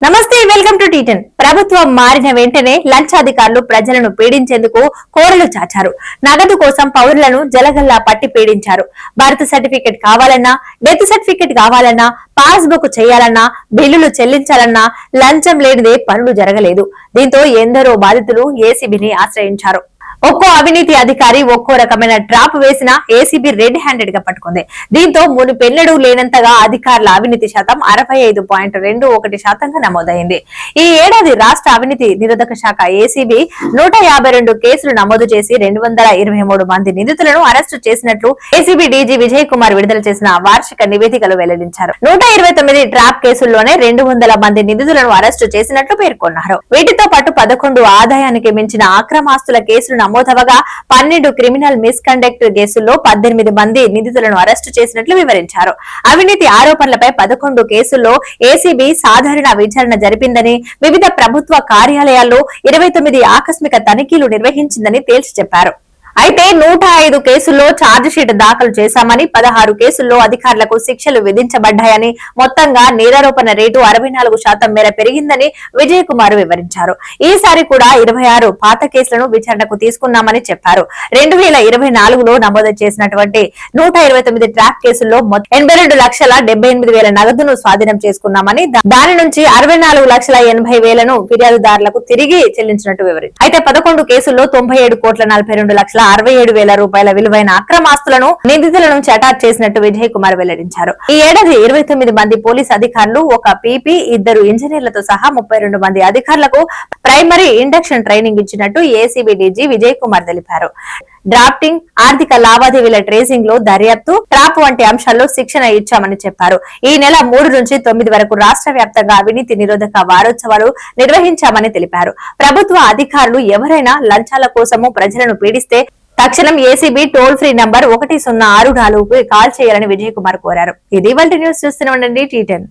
నమస్తే, welcome to టీ10. ప్రభుత్వం మారిన వెంటనే లంచాధికారులు ప్రజలను పీడించేందుకు కోరలు చాచారు. నగదు కోసం పౌరులను జలగల్లా పట్టి పీడించారు. బర్త్ సర్టిఫికెట్ కావాలన్నా, డెత్ సర్టిఫికెట్ కావాలన్నా, పాస్ బుక్ చేయాలన్నా, బిల్లులు చెల్లించాలన్నా లంచం లేనిదే పనులు జరగలేదు. దీంతో ఎందరో బాధితులు ఏసీబీని ఆశ్రయించారు. ఒక్కో అవినీతి అధికారి ఒక్కో రకమైన ట్రాప్ వేసిన ఏసీబీ రెడ్ హ్యాండెడ్ గా పట్టుకుంది. దీంతో మునుపెన్నడూ లేనంతగా అధికారుల అవినీతి శాతం 65.21% నమోదైంది. ఈ ఏడాది రాష్ట్ర అవినీతి నిరోధక శాఖ ఏసీబీ 152 కేసులు నమోదు చేసి 223 మంది నిందితులను అరెస్టు చేసినట్లు ఏసీబీ డీజీ విజయ్ కుమార్ విడుదల చేసిన వార్షిక నివేదికలో వెల్లడించారు. 129 ట్రాప్ కేసుల్లోనే 200 మంది నిందితులను అరెస్టు చేసినట్లు పేర్కొన్నారు. వీటితో పాటు 11 ఆదాయానికి మించిన అక్రమాస్తుల కేసులు నమోదవగా 12 క్రిమినల్ మిస్కండక్ట్ కేసుల్లో 18 మంది నిందితులను అరెస్టు చేసినట్లు వివరించారు. అవినీతి ఆరోపణలపై 11 కేసుల్లో ఏసీబీ సాధారణ విచారణ జరిపిందని, వివిధ ప్రభుత్వ కార్యాలయాల్లో 29 ఆకస్మిక తనిఖీలు నిర్వహించిందని తేల్చి చెప్పారు. అయితే 105 కేసుల్లో ఛార్జ్ షీట్ దాఖలు చేశామని, 16 కేసుల్లో అధికారులకు శిక్షలు విధించబడ్డాయని, మొత్తంగా నేరారోపణ రేటు 64% మేర పెరిగిందని విజయ్ కుమార్ వివరించారు. ఈసారి కూడా 26 పాత కేసులను విచారణకు తీసుకున్నామని చెప్పారు. 2024లో నమోదు చేసినటువంటి 129 ట్రాప్ కేసుల్లో 82,78,000 నగదును స్వాధీనం చేసుకున్నామని, దాని నుంచి 64,80,000 ఫిర్యాదుదారులకు తిరిగి చెల్లించినట్టు వివరించారు. అయితే 11 కేసుల్లో 97,42,67,000 రూపాయల విలువైన అక్రమాస్తులను నిందితుల నుంచి అటాచ్ చేసినట్టు విజయ్ కుమార్ వెల్లడించారు. ఈ ఏడాది 29 మంది పోలీస్ అధికారులు, ఒక పీపీ, 2 ఇంజనీర్లతో సహా 32 మంది అధికారులకు ప్రైమరీ ఇండక్షన్ ట్రైనింగ్ ఇచ్చినట్టు ఏసీబీ డీజీ విజయ్ కుమార్ తెలిపారు. డ్రాఫ్టింగ్, ఆర్థిక లావాదేవీల ట్రేసింగ్ లో దర్యాప్తు, ట్రాప్ వంటి అంశాల్లో శిక్షణ ఇచ్చామని చెప్పారు. ఈ నెల 3 నుంచి 9 వరకు రాష్ట్ర వ్యాప్తంగా అవినీతి నిరోధక వారోత్సవాలు నిర్వహించామని తెలిపారు. ప్రభుత్వ అధికారులు ఎవరైనా లంచాల కోసము ప్రజలను పీడిస్తే తక్షణం ఏసీబీ టోల్ ఫ్రీ నంబర్ 1064కు కాల్ చేయాలని విజయ్ కుమార్ కోరారు. ఇది ఇవాల్టి న్యూస్. చూస్తూనే ఉండండి టీ10.